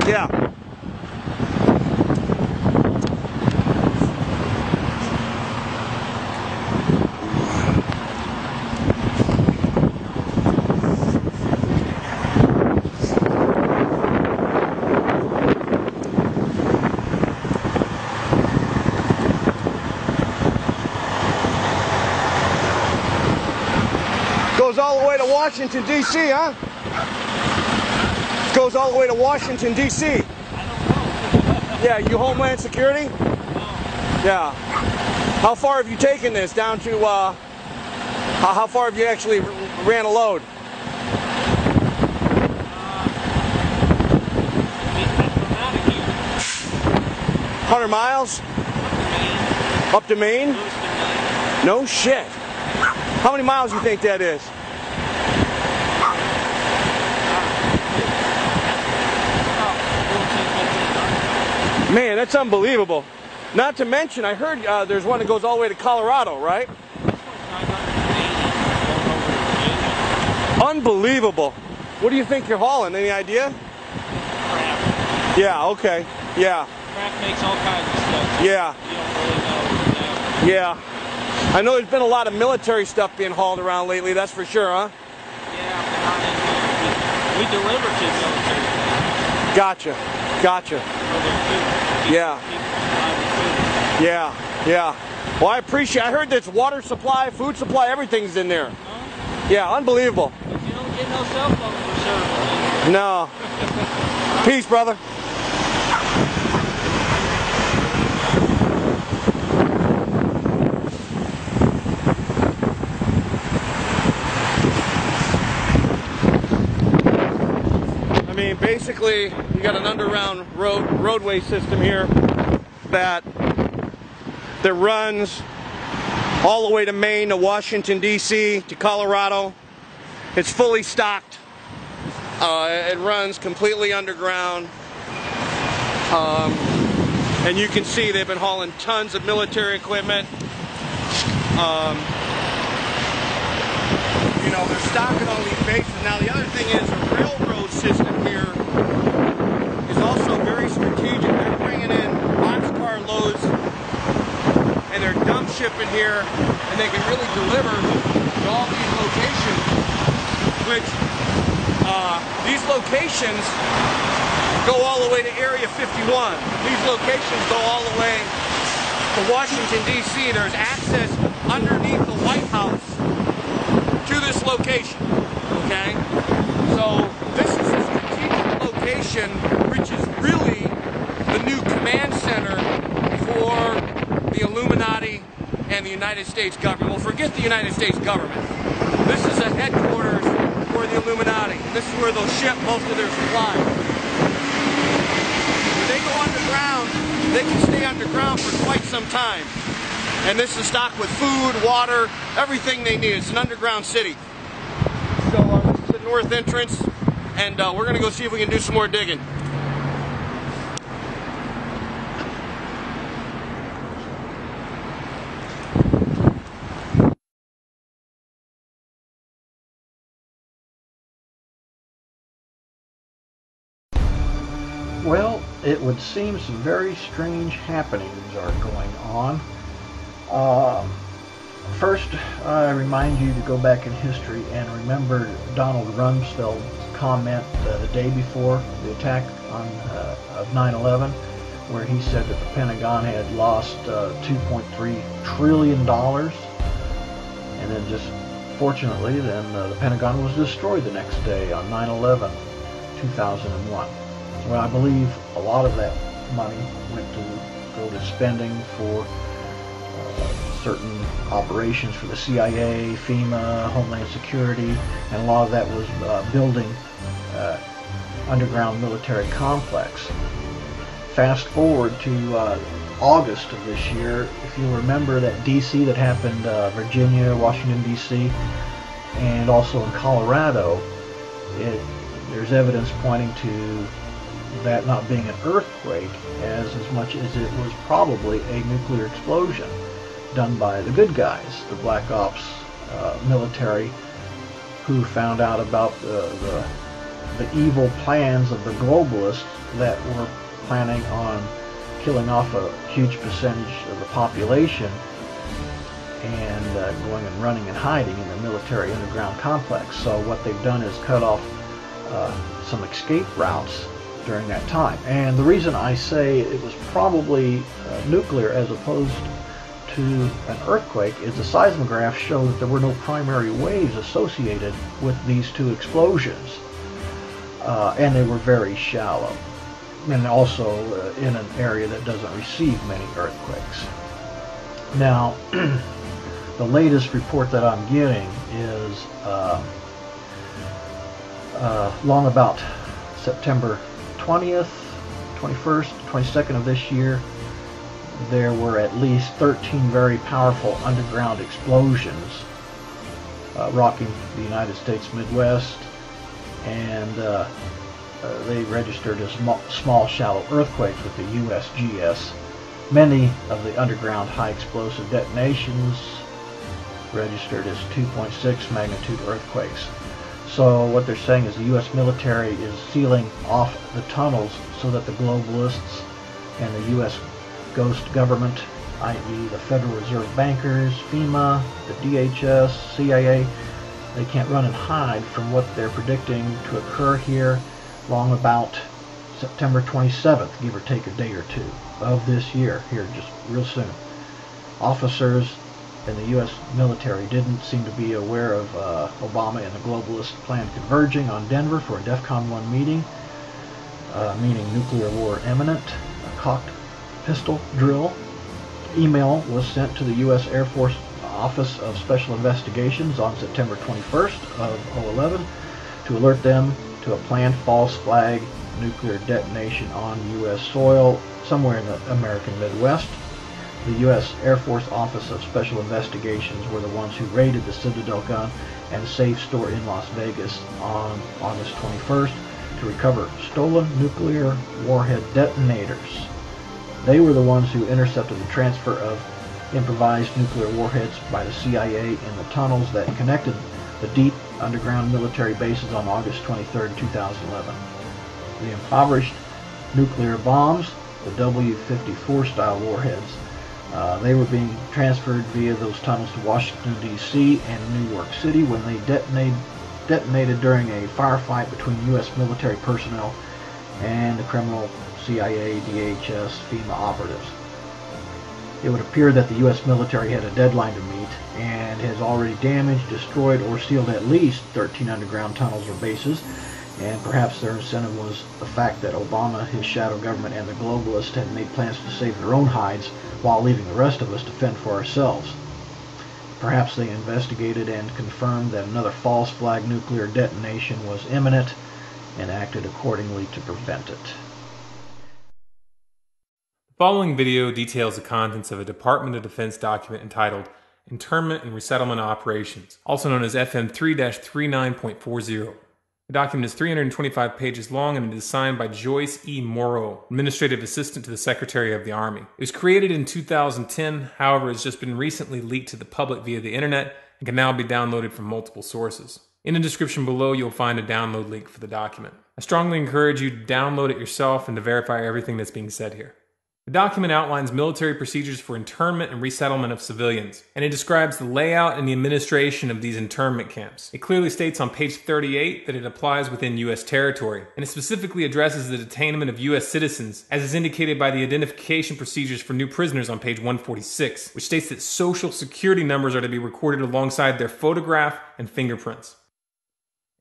Yeah. Goes all the way to Washington, D.C., huh? Goes all the way to Washington, D.C. I don't know. Yeah, you Homeland Security? No. Yeah. How far have you taken this down to, how far have you actually ran a load? 100 miles? Up to Maine? No shit. How many miles do you think that is? Man, that's unbelievable. Not to mention, I heard there's one that goes all the way to Colorado, right? Unbelievable. What do you think you're hauling? Any idea? Crap. Yeah, okay. Yeah. Crap makes all kinds of stuff. Yeah. You don't really know. Yeah. I know there's been a lot of military stuff being hauled around lately, that's for sure, huh? Yeah, we deliver to military. Gotcha. Gotcha. Yeah. Yeah. Yeah. Well, I appreciate I heard that's water supply, food supply, everything's in there. Huh? Yeah, unbelievable. But you don't get no cell phone for service. No. Peace, brother. I mean, basically, you got an underground roadway system here that runs all the way to Maine, to Washington, D.C., to Colorado. It's fully stocked. It runs completely underground. And you can see they've been hauling tons of military equipment. You know, they're stocking all these bases. Now, the other thing is the railroad system here is also very strategic. They're bringing in boxcar loads and they're dump shipping here, and they can really deliver to all these locations, which these locations go all the way to Area 51. These locations go all the way to Washington, D.C. There's access underneath the White House to this location, okay? So this is a strategic location, which is really the new command center for the Illuminati and the United States government. Well, forget the United States government. This is a headquarters for the Illuminati. This is where they'll ship most of their supplies. When they go underground, they can stay underground for quite some time. And this is stocked with food, water, everything they need. It's an underground city. So this is the north entrance, and we're going to go see if we can do some more digging. Well, it would seem some very strange happenings are going on. First, I remind you to go back in history and remember Donald Rumsfeld's comment the day before the attack of 9/11, where he said that the Pentagon had lost $2.3 trillion, and then just fortunately, then the Pentagon was destroyed the next day on 9/11, 2001. Well, I believe a lot of that money went to go to spending for certain operations for the CIA, FEMA, Homeland Security, and a lot of that was building underground military complex. Fast forward to August of this year, if you remember that DC that happened, Virginia, Washington DC, and also in Colorado, there's evidence pointing to that not being an earthquake as much as it was probably a nuclear explosion done by the good guys, the Black Ops military, who found out about the the evil plans of the globalists that were planning on killing off a huge percentage of the population and going and running and hiding in the military underground complex. So what they've done is cut off some escape routes during that time. And the reason I say it was probably nuclear as opposed to an earthquake is the seismographs show that there were no primary waves associated with these two explosions. And they were very shallow, and also in an area that doesn't receive many earthquakes. Now, the latest report that I'm getting is long about September 20th, 21st, 22nd of this year, there were at least 13 very powerful underground explosions rocking the United States Midwest, and they registered as small shallow earthquakes with the USGS. Many of the underground high explosive detonations registered as 2.6 magnitude earthquakes. So what they're saying is the U.S. military is sealing off the tunnels so that the globalists and the U.S. ghost government, i.e. the Federal Reserve bankers, FEMA, the DHS, CIA, they can't run and hide from what they're predicting to occur here long about September 27th, give or take a day or two of this year, here just real soon. Officers in the U.S. military didn't seem to be aware of Obama and the globalist plan converging on Denver for a DEFCON 1 meeting, meaning nuclear war imminent. A cocked pistol drill email was sent to the U.S. Air Force Office of Special Investigations on September 21st of 2011 to alert them to a planned false flag nuclear detonation on U.S. soil somewhere in the American Midwest. The U.S. Air Force Office of Special Investigations were the ones who raided the Citadel gun and safe store in Las Vegas on August 21st to recover stolen nuclear warhead detonators. They were the ones who intercepted the transfer of improvised nuclear warheads by the CIA in the tunnels that connected the deep underground military bases on August 23, 2011. The impoverished nuclear bombs, the W-54 style warheads, they were being transferred via those tunnels to Washington, D.C. and New York City when they detonated during a firefight between U.S. military personnel and the criminal CIA, DHS, FEMA operatives. It would appear that the U.S. military had a deadline to meet and has already damaged, destroyed, or sealed at least 13 underground tunnels or bases, and perhaps their incentive was the fact that Obama, his shadow government, and the globalists had made plans to save their own hides while leaving the rest of us to fend for ourselves. Perhaps they investigated and confirmed that another false flag nuclear detonation was imminent and acted accordingly to prevent it. The following video details the contents of a Department of Defense document entitled Internment and Resettlement Operations, also known as FM 3-39.40. The document is 325 pages long and it is signed by Joyce E. Morrow, Administrative Assistant to the Secretary of the Army. It was created in 2010, however, has just been recently leaked to the public via the internet and can now be downloaded from multiple sources. In the description below, you'll find a download link for the document. I strongly encourage you to download it yourself and to verify everything that's being said here. The document outlines military procedures for internment and resettlement of civilians, and it describes the layout and the administration of these internment camps. It clearly states on page 38 that it applies within U.S. territory, and it specifically addresses the detainment of U.S. citizens, as is indicated by the identification procedures for new prisoners on page 146, which states that social security numbers are to be recorded alongside their photograph and fingerprints.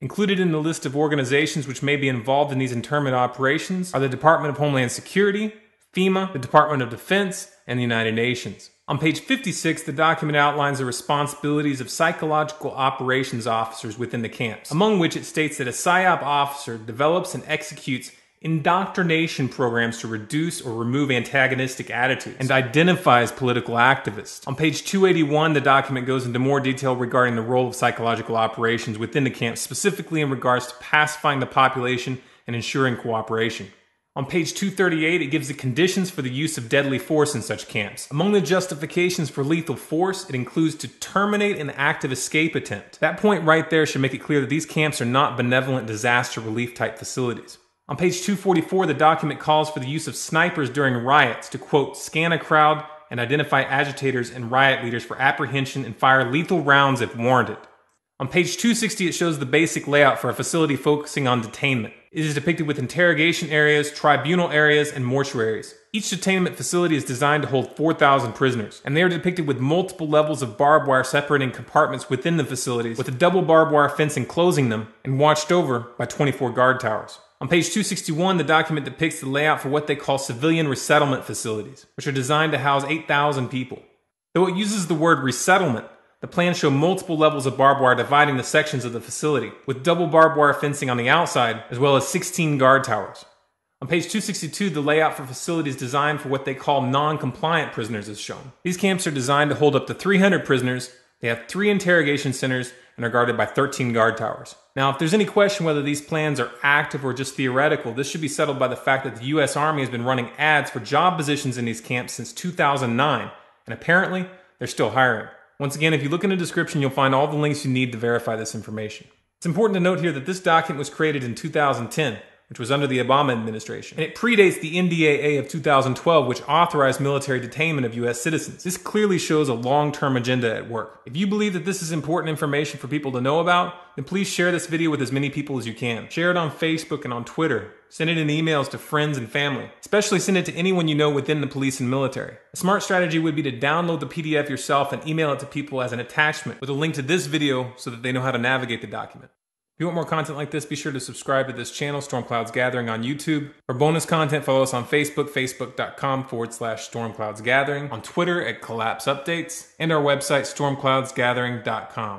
Included in the list of organizations which may be involved in these internment operations are the Department of Homeland Security, FEMA, the Department of Defense, and the United Nations. On page 56, the document outlines the responsibilities of psychological operations officers within the camps, among which it states that a PSYOP officer develops and executes indoctrination programs to reduce or remove antagonistic attitudes and identifies political activists. On page 281, the document goes into more detail regarding the role of psychological operations within the camps, specifically in regards to pacifying the population and ensuring cooperation. On page 238, it gives the conditions for the use of deadly force in such camps. Among the justifications for lethal force, it includes to terminate an active escape attempt. That point right there should make it clear that these camps are not benevolent disaster relief type facilities. On page 244, the document calls for the use of snipers during riots to, quote, scan a crowd and identify agitators and riot leaders for apprehension and fire lethal rounds if warranted. On page 260, it shows the basic layout for a facility focusing on detainment. It is depicted with interrogation areas, tribunal areas, and mortuaries. Each detainment facility is designed to hold 4,000 prisoners, and they are depicted with multiple levels of barbed wire separating compartments within the facilities, with a double barbed wire fence enclosing them, and watched over by 24 guard towers. On page 261, the document depicts the layout for what they call civilian resettlement facilities, which are designed to house 8,000 people. Though it uses the word resettlement, the plans show multiple levels of barbed wire dividing the sections of the facility, with double barbed wire fencing on the outside, as well as 16 guard towers. On page 262, the layout for facilities designed for what they call non-compliant prisoners is shown. These camps are designed to hold up to 300 prisoners, they have 3 interrogation centers, and are guarded by 13 guard towers. Now, if there's any question whether these plans are active or just theoretical, this should be settled by the fact that the U.S. Army has been running ads for job positions in these camps since 2009, and apparently, they're still hiring. Once again, if you look in the description, you'll find all the links you need to verify this information. It's important to note here that this document was created in 2010, which was under the Obama administration, and it predates the NDAA of 2012, which authorized military detainment of U.S. citizens. This clearly shows a long-term agenda at work. If you believe that this is important information for people to know about, then please share this video with as many people as you can. Share it on Facebook and on Twitter. Send it in emails to friends and family. Especially send it to anyone you know within the police and military. A smart strategy would be to download the PDF yourself and email it to people as an attachment with a link to this video so that they know how to navigate the document. If you want more content like this, be sure to subscribe to this channel, Storm Clouds Gathering on YouTube. For bonus content, follow us on Facebook, facebook.com/Storm Clouds Gathering, on Twitter at Collapse Updates, and our website, stormcloudsgathering.com.